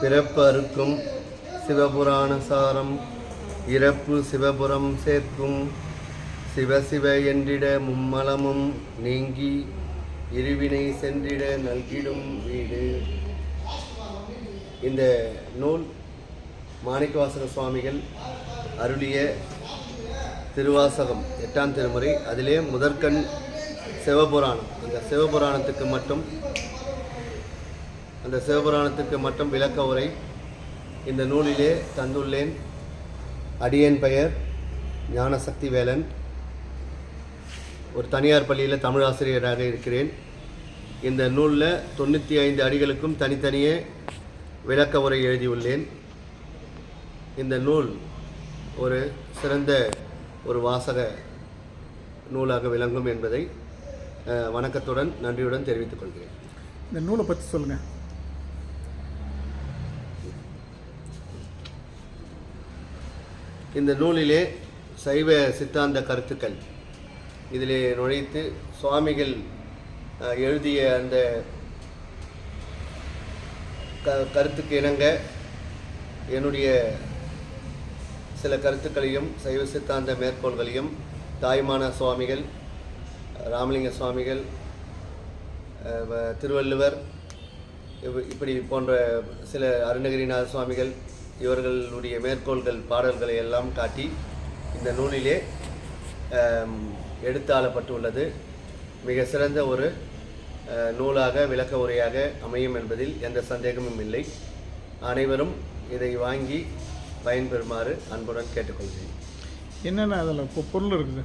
பிறப்பறுக்கும் சிவபுராணசாரம் இறப்பு சிவபுரம் சேர்க்கும் சிவசிவ என்றிட மும்மலமும் நீங்கி இருவினை சென்றிட நல்கிடும் வீடு. இந்த நூல் மாணிக்கவாசக சுவாமிகள் அருளிய திருவாசகம் 8ஆம் திருமுறை. அதிலே முதற்கண் சிவபுராணம். அந்த சிவபுராணத்துக்கு மட்டும் விளக்க உரை இந்த நூலிலே தந்துள்ளேன். அடியேன் பெயர் ஞானசக்தி வேலன். ஒரு தனியார் பள்ளியில் தமிழாசிரியராக இருக்கிறேன். இந்த நூலில் 95 அடிகளுக்கும் தனித்தனியே விளக்க உரை எழுதியுள்ளேன். இந்த நூல் ஒரு சிறந்த ஒரு வாசக நூலாக விளங்கும் என்பதை வணக்கத்துடன் நன்றியுடன் தெரிவித்துக் கொள்கிறேன். இந்த நூலை பற்றி சொல்லுங்கள். இந்த நூலிலே சைவ சித்தாந்த கருத்துக்கள் இதிலே நுழைத்து சுவாமிகள் எழுதிய அந்த கருத்துக்கு இணங்க என்னுடைய சில கருத்துக்களையும் சைவ சித்தாந்த மேற்கோள்களையும் தாய்மான சுவாமிகள், ராமலிங்க சுவாமிகள், திருவள்ளுவர், இப்படி போன்ற சில அருணகிரிநாத சுவாமிகள் இவர்களுடைய மேற்கோள்கள் பாடல்களை எல்லாம் காட்டி இந்த நூலிலே எடுத்தாளப்பட்டுள்ளது. மிக சிறந்த ஒரு நூலாக விளக்க உரையாக அமையும் என்பதில் எந்த சந்தேகமும் இல்லை. அனைவரும் இதை வாங்கி பயன்பெறுமாறு அன்புடன் கேட்டுக்கொள்கிறேன். என்னென்ன அதில் பொருள் இருக்குது?